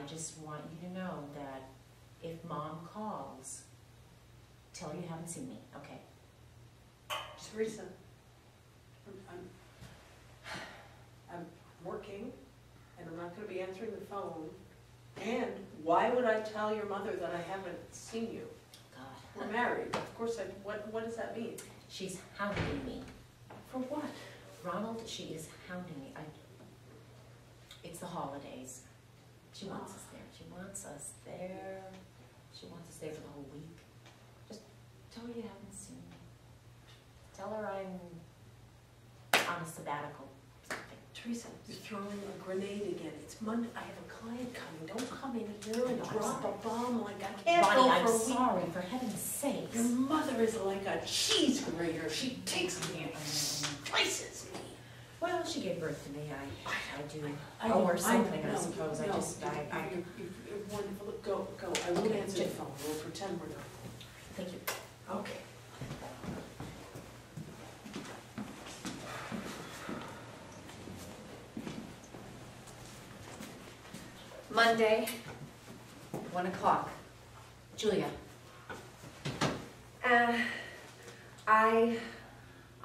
just want you to know that if Mom calls, tell her you haven't seen me, okay? Teresa, I'm working, and I'm not going to be answering the phone. And why would I tell your mother that I haven't seen you? God. We're married. Of course, what does that mean? She's hounding me. For what? Ronald, she is hounding me. It's the holidays. She wants us there. She wants us there. She wants us there for the whole week. Just tell her you haven't seen me. Tell her I'm on a sabbatical. Teresa, you're throwing a grenade again. It's Monday. I have a client coming. Don't come in here and drop a bomb like I can't Ronnie, go I'm for a week. sorry, for heaven's sakes. Your mother is like a cheese grater. She takes me and slices me. Well, she gave birth to me. I do I owe know, her something, I know, suppose. No, I just, you're wonderful. Go. I won't Okay, answer the phone. We'll pretend we're not. thank you. Okay. Monday, 1 o'clock. Julia.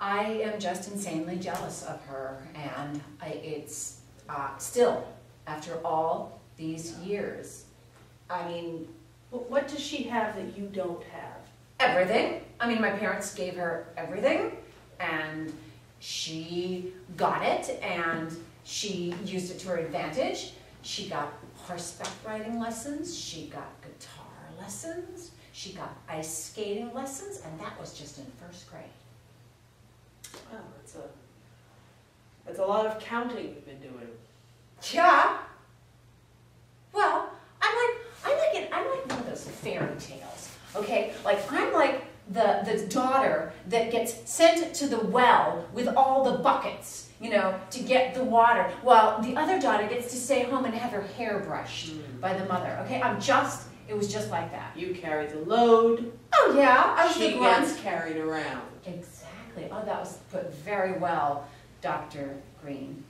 I am just insanely jealous of her, and it's still, after all these years, I mean... What does she have that you don't have? Everything. I mean, my parents gave her everything, and she got it, and she used it to her advantage. She got horseback riding lessons, she got guitar lessons, she got ice skating lessons, and that was just in 1st grade. Well, that's a lot of counting you've been doing. Yeah. Well, I'm like one of those fairy tales, okay? Like, I'm like the daughter that gets sent to the well with all the buckets, you know, to get the water, while the other daughter gets to stay home and have her hair brushed by the mother, okay? It was just like that. You carry the load. Oh yeah, I was She the grunt. gets carried around. Exactly. Oh, that was put very well, Dr. Green.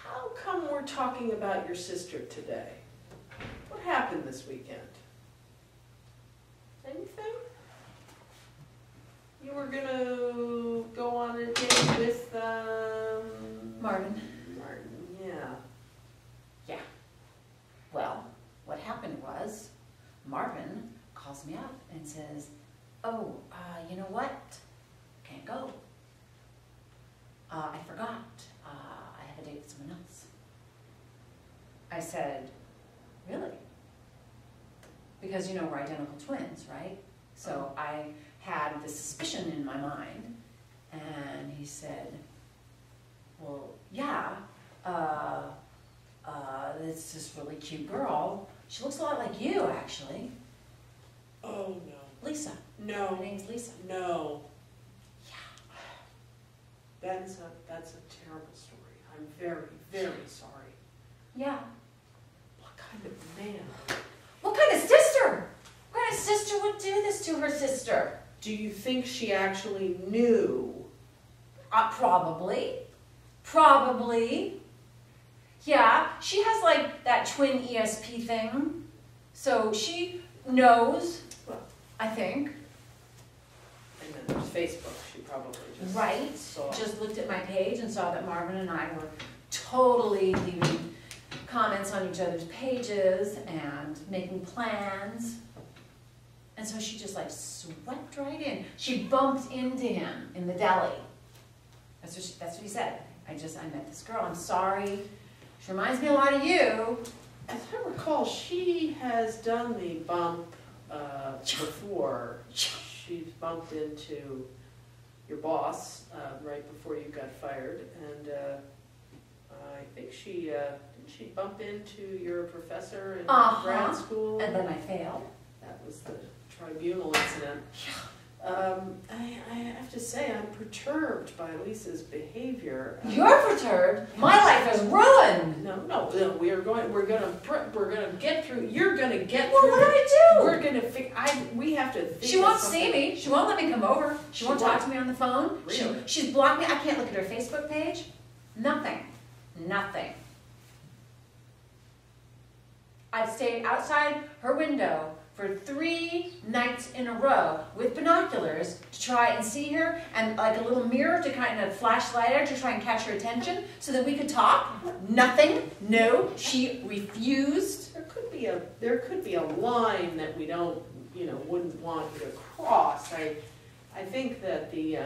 How come we're talking about your sister today? What happened this weekend? Anything? You were gonna go on a date with, Marvin. Martin, yeah. Yeah. Well, what happened was, Marvin calls me up and says, oh, you know what? Can't go. I forgot. I have a date with someone else. I said, really? Because, you know, we're identical twins, right? So I had this suspicion in my mind, and he said, well, yeah, it's this really cute girl. She looks a lot like you, actually. Oh, no. Lisa. No. Her name's Lisa. No. Yeah. That's a terrible story. I'm very, very sorry. Yeah. What kind of man? What kind of sister? What kind of sister would do this to her sister? Do you think she actually knew? Probably. Probably. Yeah, she has like that twin ESP thing. So she knows, Well, I think. and then there's Facebook. She probably just Right. saw. Just looked at my page and saw that Marvin and I were totally leaving comments on each other's pages and making plans. And so she just like swept right in. She bumped into him in the deli. That's what he said. I met this girl. I'm sorry. She reminds me a lot of you. As I recall, she has done the bump before. She's bumped into your boss right before you got fired, and I think didn't she bump into your professor in grad school? And then I failed. That was the tribunal incident. I have to say, I'm perturbed by Lisa's behavior. You're perturbed. My life is ruined. No, we're gonna get through. You're gonna get Well, through. what do I do? We're gonna we have to think She of won't something. see me. She won't let me come over. She won't talk to me on the phone. Really? She's blocked me. I can't look at her Facebook page. Nothing. Nothing. I've stayed outside her window for 3 nights in a row with binoculars to try and see her, and like a little mirror to kind of flashlight her to try and catch her attention so that we could talk. Nothing. No, she refused. There could be a line that we don't, wouldn't want you to cross. I think that the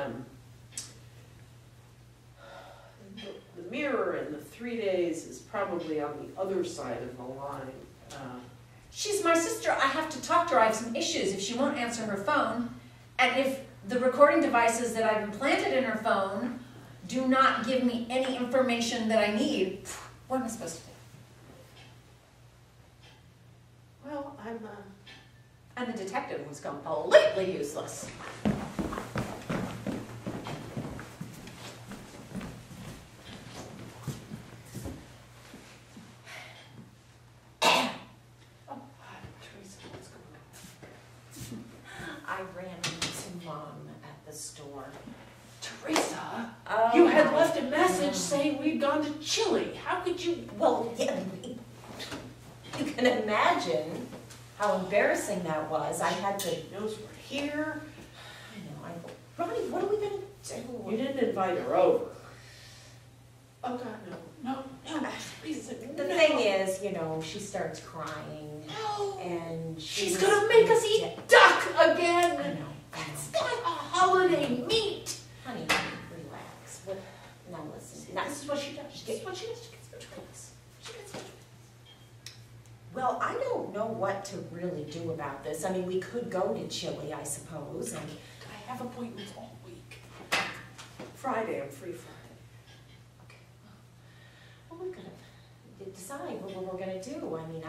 mirror and the 3 days is probably on the other side of the line. She's my sister. I have to talk to her. I have some issues if she won't answer her phone. And if the recording devices that I've implanted in her phone do not give me any information that I need, what am I supposed to do? Well, And the detective was completely useless. I ran into Mom at the store. Teresa, Oh, you had left a message saying we'd gone to Chile. How could you? Well, yeah, you can imagine how embarrassing that was. I had to. She knows we're here. I know. Ronnie, what are we gonna do? You didn't invite her over. Oh God, no. Teresa, The thing is, she starts crying, No. and She's gonna make us eat duck again. I know. That's not a holiday meat. Honey, relax. What? Now listen. Now, This is what she does. This is what she does. She gets her drinks. She gets her drinks. well, I don't know what to really do about this. I mean, we could go to Chile, I suppose, and I have appointments all week. Friday, I'm free Friday. well, we're gonna decide what we're gonna do. I mean,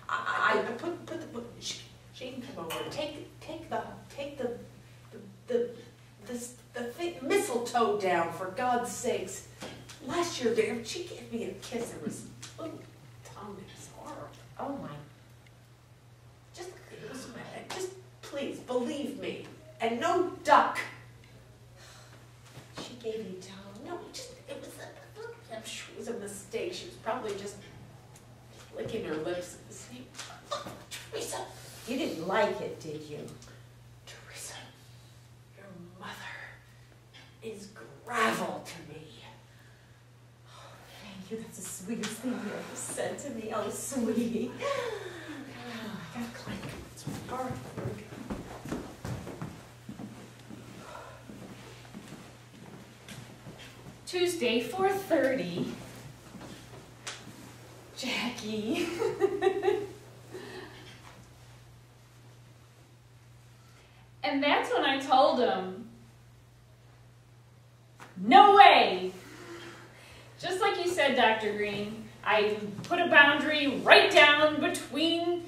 I put the she can come over. Take the thing, mistletoe down, for God's sakes. Last year, dear, she gave me a kiss. It was little tongue. It was horrible. oh my. Just please believe me, and no duck. She gave you tongue. No, I'm sure it was a mistake. She was probably just licking her lips at the same time. Oh, Teresa. You didn't like it, did you? Teresa, your mother is gravel to me. Thank you. That's the sweetest thing you ever said to me. Oh, sweetie. I gotta clean it. It's hard. Tuesday, 4:30. Jackie. And that's when I told him, no way! Just like you said, Dr. Green, I put a boundary right down between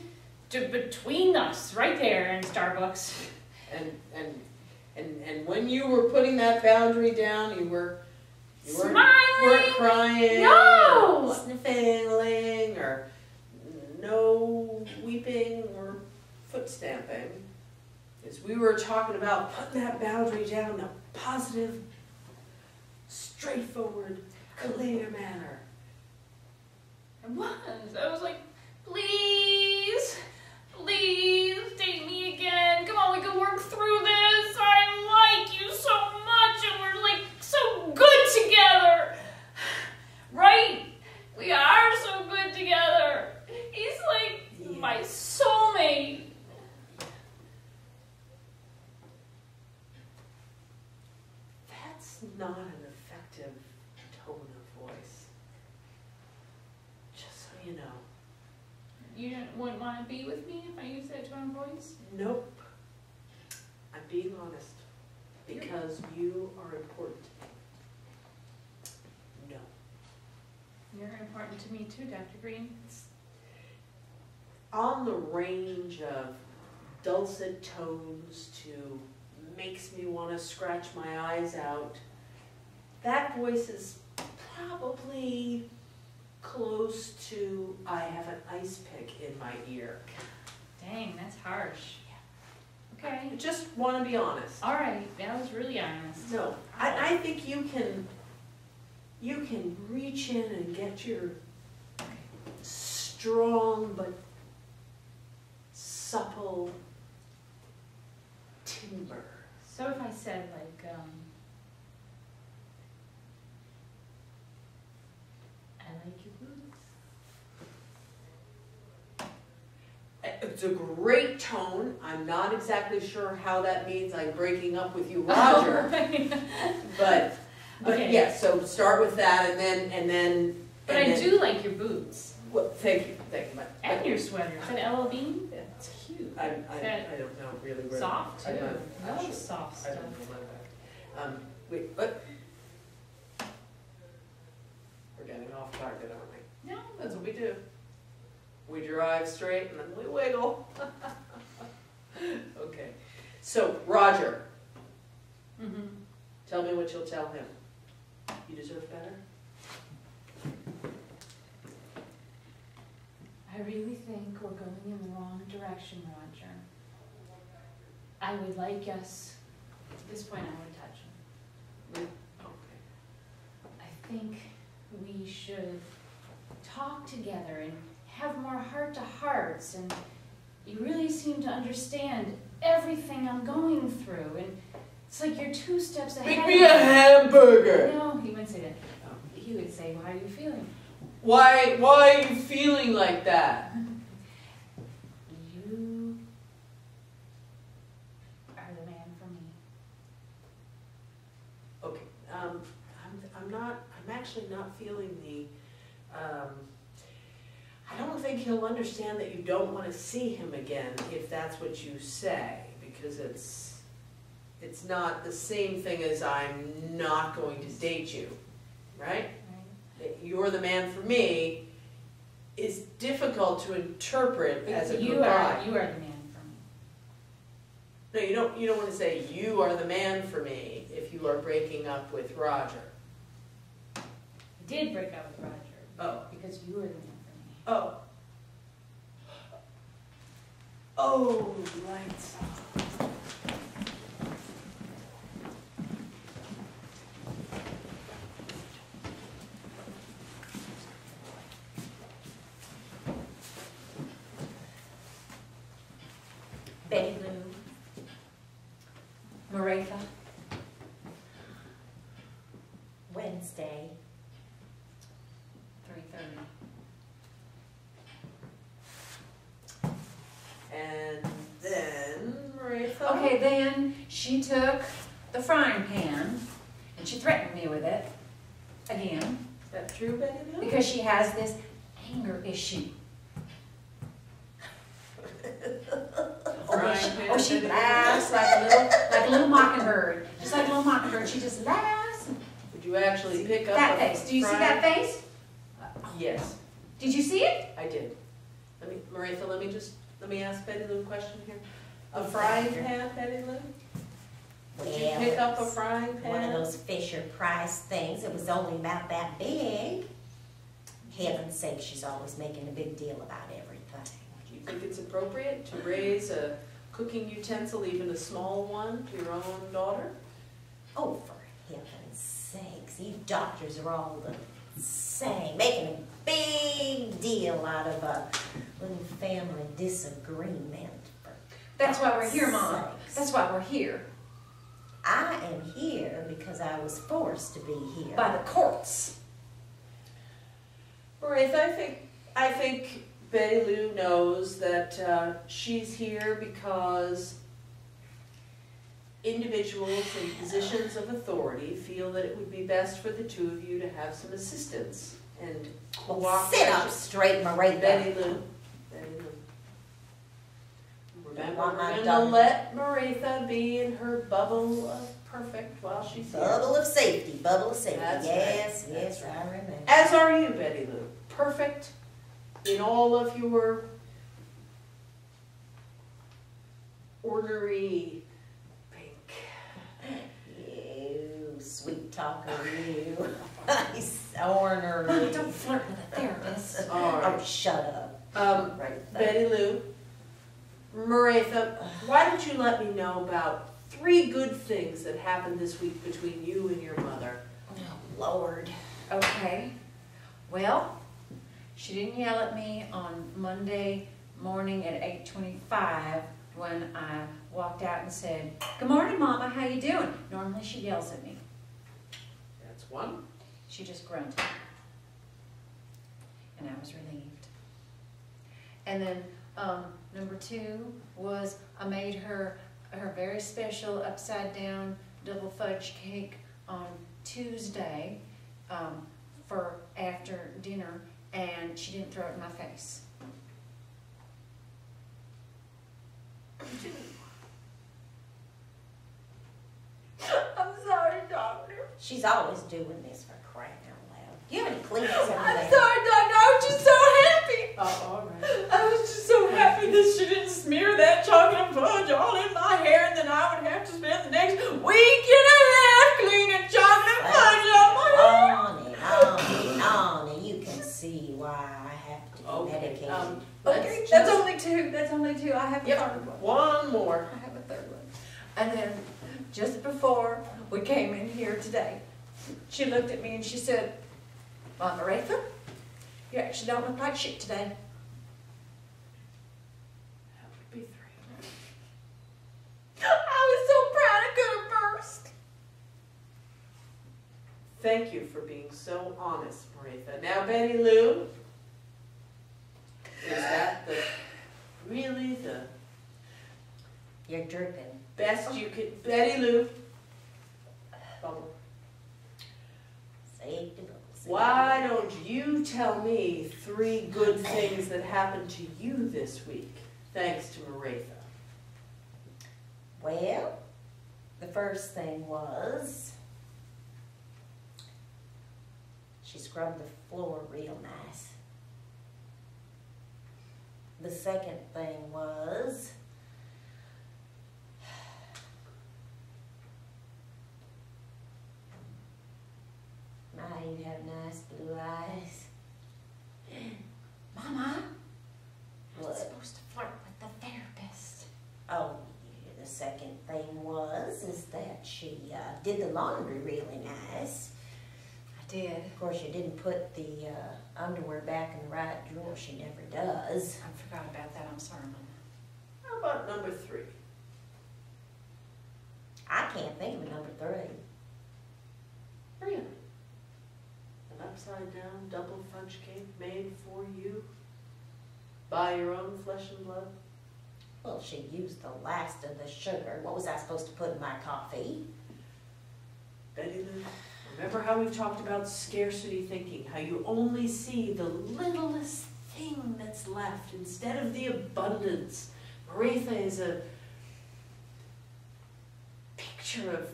us, right there in Starbucks. And when you were putting that boundary down, you weren't Smiling! crying, No! or sniffling, or no weeping or foot stamping. As we were talking about putting that boundary down in a positive, straightforward, clear manner. I was like, please, please take me again. Come on, we can work through this. I like you so much and we're like so good together. Right? We are so good together. He's like my soulmate. That's not an effective tone of voice. Just so you know. You wouldn't want to be with me if I used that tone of voice? Nope. I'm being honest. Because you are important to me. No. You're important to me too, Dr. Green. On the range of dulcet tones to makes me want to scratch my eyes out, that voice is probably close to I have an ice pick in my ear. Dang, that's harsh. Okay. I just want to be honest. All right, that was really honest. No, I think you can reach in and get your strong but supple timber. So if I said like, I like your boots. It's a great tone. I'm not exactly sure how that means I'm breaking up with you, Roger. But Okay. yeah, so start with that and then. But I do like your boots. Well, thank you. And your sweater. Is that LL Bean? It's cute. I Is that don't know really where. soft too? I'm not I love sure. soft I stuff. don't know about that. Wait, what? We're getting off target, aren't we? No. That's what we do. We drive straight and then we wiggle. Okay. So, Roger, Mm-hmm. tell me what you'll tell him. You deserve better? I really think we're going in the wrong direction, Roger. I would like us, at this point I would touch him. Okay. I think we should talk together and have more heart-to-hearts, and you really seem to understand everything I'm going through, and it's like you're 2 steps ahead. Make me a hamburger! No, he wouldn't say that. He would say, how are you feeling? Why are you feeling like that? You are the man for me. Okay, I'm actually not feeling the, I don't think he'll understand that you don't want to see him again if that's what you say, because it's not the same thing as I'm not going to date you, right? Right? You're the man for me is difficult to interpret as a you goodbye. are the man for me. No, you don't want to say you are the man for me if you are breaking up with Roger. I did break up with Roger. Oh. Because you were the man for me. Oh. Oh, lights. Betty Lou, Maretha, Wednesday, 3:30. And then, Maretha. Okay, then she took the frying pan and she threatened me with it again Is that true, Betty Lou? because she has this anger issue. She laughs like a little mockingbird, just like a little mockingbird. She just laughs. Would you actually pick up That a face. Do you see frying- that face? Yes, Did you see it? I did. Maretha, let me ask Betty Lou a question here. A frying pan, Betty Lou? Did you pick up a frying pan? one of those Fisher Price things. It was only about that big. Heaven's sake, she's always making a big deal about everything. Do you think it's appropriate to raise a cooking utensil, even a small one, to your own daughter? Oh, for heaven's sakes, you doctors are all the same, making a big deal out of a little family disagreement. For That's why we're here, Mom. God's sakes. That's why we're here. I am here because I was forced to be here. By the courts. Maretha, I think Betty Lou knows that she's here because individuals in positions of authority feel that it would be best for the two of you to have some assistance and Well, cooperation. sit up straight, Maretha. Betty Lou. Remember, want my we're gonna daughter. let Maretha be in her bubble of perfect while she's here. Bubble of safety, bubble of safety. That's yes, right. yes, That's I remember. As are you, Betty Lou. Perfect in all of your ornery pink. You sweet talker, you. Nice ornery. Mom, don't flirt with a therapist. All Oh, right. shut up. Right there. Betty Lou, Maretha, why don't you let me know about 3 good things that happened this week between you and your mother? Oh, Lord. Okay. Well, she didn't yell at me on Monday morning at 8:25 when I walked out and said, "Good morning, Mama, how you doing?" Normally she yells at me. That's one. She just grunted. And I was relieved. And then number 2 was I made her very special upside down double fudge cake on Tuesday for after dinner, and she didn't throw it in my face. I'm sorry, Doctor. She's always doing this for crying out loud. Do you have any cleats over there? I'm sorry, Doctor. I was just so happy. Oh, all right. I was just so happy that she didn't smear that chocolate fudge all in my hair, and then I would have to spend the next week and a half cleaning chocolate fudge on my hair. On and on and on, and you can see why I have to be Okay, medicated. let's That's only 2. That's only 2. I have a Yep. third one. one more. I have a third one. And then just before we came in here today, she looked at me and she said, "Mama Rafa, you actually don't look like shit today." That would be 3. I was so proud I could have burst. Thank you for being so honest, Maritha. Now, Betty Lou, is that really the You're dripping. best you could? Betty Lou, bubble. Save the bubbles. Why don't you tell me 3 good things that happened to you this week, thanks to Maritha? Well, the first thing was she scrubbed the floor real nice. The second thing was my, you have nice blue eyes. Mama, I'm What? supposed to flirt with the therapist. Oh, yeah, the second thing is that she did the laundry really nice. I did. Of course, you didn't put the underwear back in the right drawer. She never does. I forgot about that. I'm sorry, Mama. How about number 3? I can't think of a number 3. Really? An upside down double fudge cake made for you by your own flesh and blood? Well, she used the last of the sugar. What was I supposed to put in my coffee? Betty Lou, remember how we've talked about scarcity thinking, how you only see the littlest thing that's left instead of the abundance. Maritha is a picture of...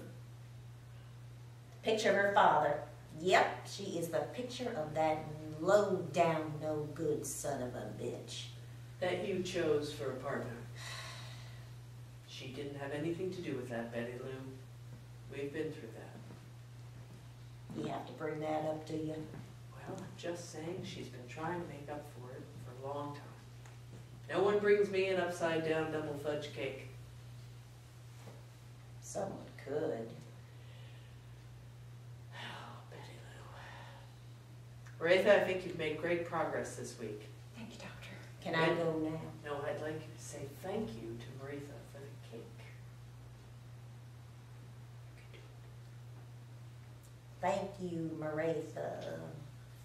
Picture of her father. Yep, she is the picture of that low-down, no-good son of a bitch. that you chose for a partner. She didn't have anything to do with that, Betty Lou. We've been through that. You have to bring that up, do you? Well, I'm just saying she's been trying to make up for it for a long time. No one brings me an upside-down double fudge cake. Someone could. Oh, Betty Lou. Maritha, I think you've made great progress this week. Thank you, Doctor. Can I go now? No, I'd like you to say thank you to Maritha for the cake. Thank you, Maritha,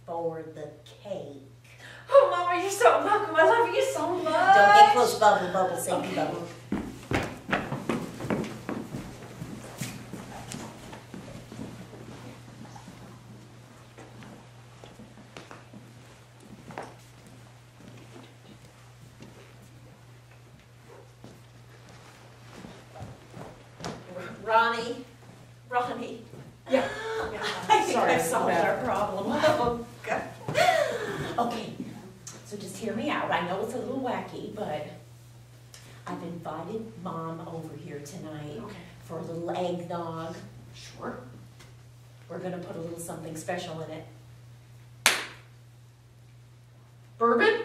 for the cake. Oh, Mama, you're so welcome. I love you so much. Don't get close, bubble, bubble, safety bubble. Ronnie. Yeah. I think Sorry, I've solved Beth. our problem. Oh, God. Okay, so just hear me out. I know it's a little wacky, but I've invited Mom over here tonight Okay. for a little eggnog. Sure. We're gonna put a little something special in it. Bourbon?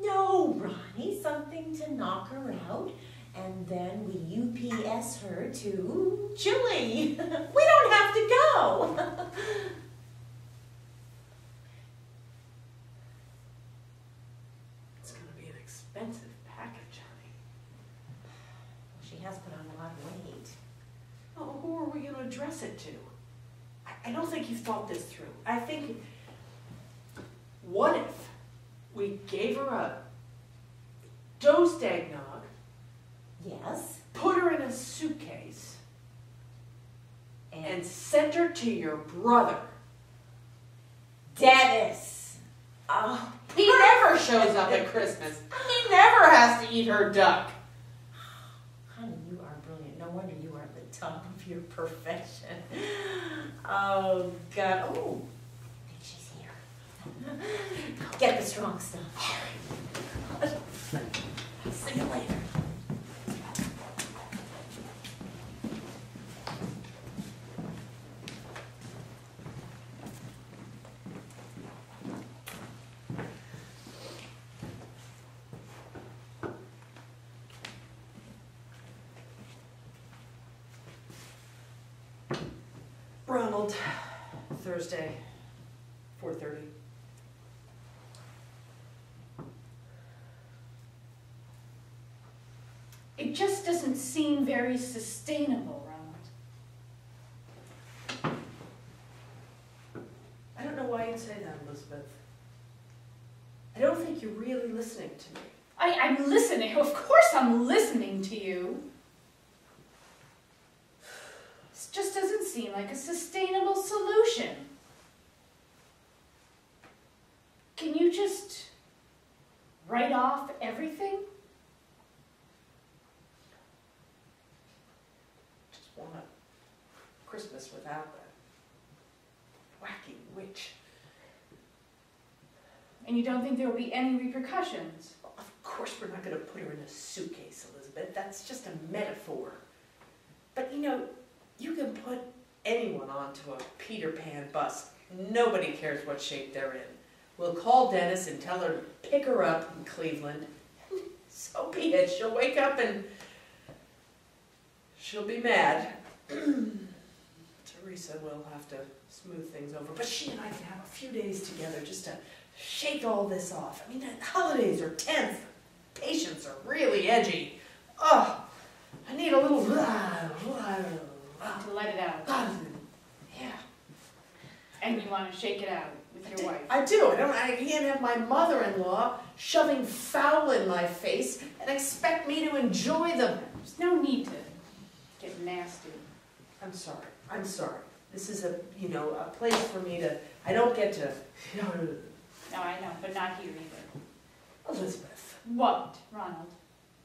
No, Ronnie, something to knock her out, and then we UPS her to Chile. We don't have to go. It's gonna be address it to? I don't think you've thought this through. I think, what if we gave her a dosed eggnog, Yes. put her in a suitcase, and sent her to your brother? Dennis. Oh, He never shows up at Christmas. He never has to eat her duck. honey, you are brilliant. No wonder you are at the top of your profession. Oh, God. Oh, I think she's here. Get the strong stuff. See you later. Ronald, Thursday, 4:30. It just doesn't seem very sustainable, Ronald. I don't know why you'd say that, Elizabeth. I don't think you're really listening to me. I'm listening. Of course I'm listening to you. This just doesn't seem like a sustainable solution. Can you just write off everything? Just want a Christmas without that wacky witch. And you don't think there will be any repercussions? Well, of course we're not going to put her in a suitcase, Elizabeth. That's just a metaphor. But you know, you can put anyone onto a Peter Pan bus. Nobody cares what shape they're in. We'll call Dennis and tell her to pick her up in Cleveland. So be it. She'll wake up and she'll be mad. Teresa will have to smooth things over. But she and I can have a few days together just to shake all this off. I mean, the holidays are tense. Patients are really edgy. Oh, I need a little... To let it out. Yeah. And you want to shake it out with your wife. I do. I can't have my mother-in-law shoving fowl in my face and expect me to enjoy them. There's no need to get nasty. I'm sorry. I'm sorry. This is a place for me to... I don't get to... No, I know, but not here either. Elizabeth, What, Ronald?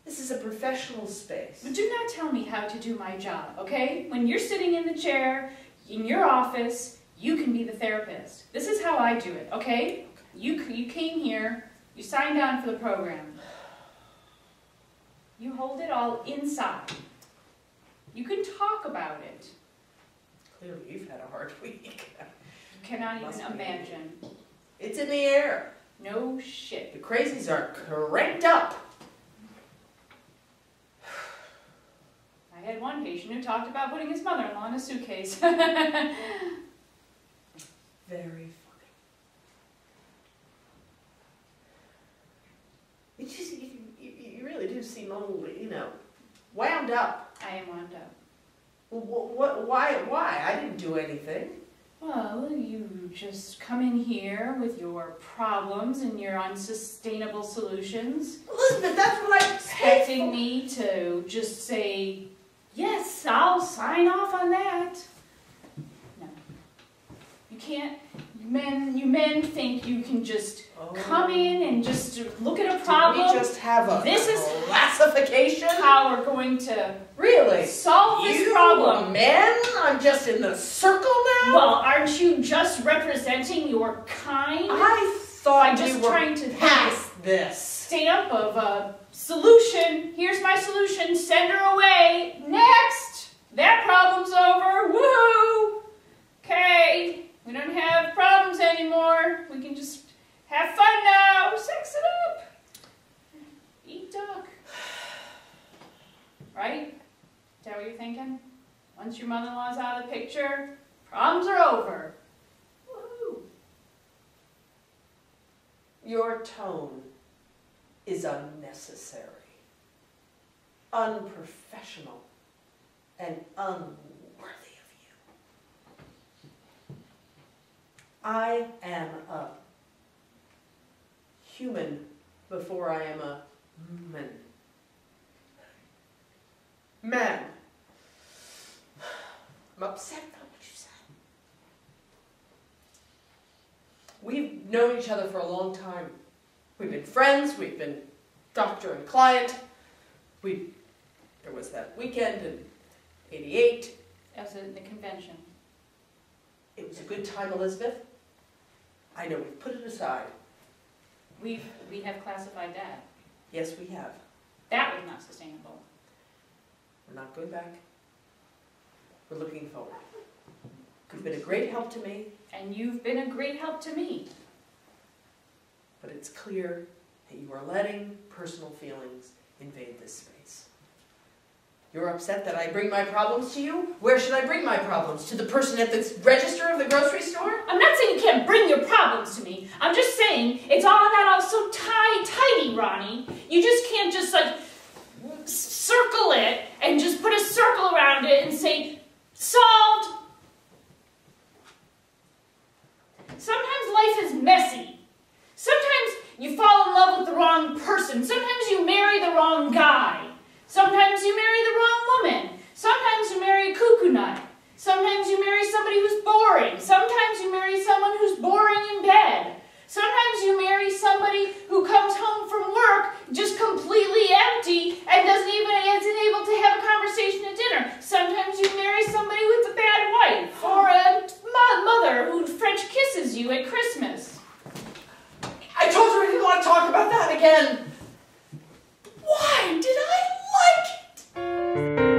this is a professional space. But do not tell me how to do my job, okay? When you're sitting in the chair, in your office, you can be the therapist. This is how I do it, okay? You came here, you signed on for the program. You hold it all inside. You can talk about it. Clearly, you've had a hard week. You cannot Must even be. imagine. It's in the air. No shit. The crazies are cranked up. I had one patient who talked about putting his mother-in-law in a suitcase. Very funny. You really do seem a little, wound up. I am wound up. Why? I didn't do anything. Well, you just come in here with your problems and your unsustainable solutions, Elizabeth, that's what I expecting me to just say, yes, I'll sign off on that. No. You can't. You men think you can just come in and just look at a problem. Did we just have a This is classification? how we're going to Really? solve this problem. Men? I'm just in the circle now? Well, aren't you just representing your kind? I thought I'm just we were trying to past this. Stamp of a solution. Here's my solution. Send her away. Next. That problem's over. Woohoo! Okay. We don't have problems anymore. We can just have fun now. Sex it up. Eat duck. Right? Is that what you're thinking? Once your mother-in-law's out of the picture, problems are over. Woohoo! Your tone is unnecessary, unprofessional, and unworthy of you. I am a human before I am a man. Man. I'm upset about what you said. We've known each other for a long time. We've been friends, we've been doctor and client. There was that weekend in '88. As in the convention. It was a good time, Elizabeth. I know we've put it aside. We have classified that. Yes, we have. That was not sustainable. We're not going back. We're looking forward. You've been a great help to me, And you've been a great help to me. but it's clear that you are letting personal feelings invade this space. You're upset that I bring my problems to you? Where should I bring my problems? To the person at the register of the grocery store? I'm not saying you can't bring your problems to me. I'm just saying it's all not all so tidy, Ronnie. You just can't just like circle it and just put a circle around it and say, solved. Sometimes life is messy. Sometimes you fall in love with the wrong person. Sometimes you marry the wrong guy. Sometimes you marry the wrong woman. Sometimes you marry a cuckoo nut. Sometimes you marry somebody who's boring. Sometimes you marry someone who's boring in bed. Sometimes you marry somebody who comes home from work just completely empty and isn't able to have a conversation at dinner. Sometimes you marry somebody with a bad wife or a mother who French kisses you at Christmas. I told you I didn't want to talk about that again. Why did I like it?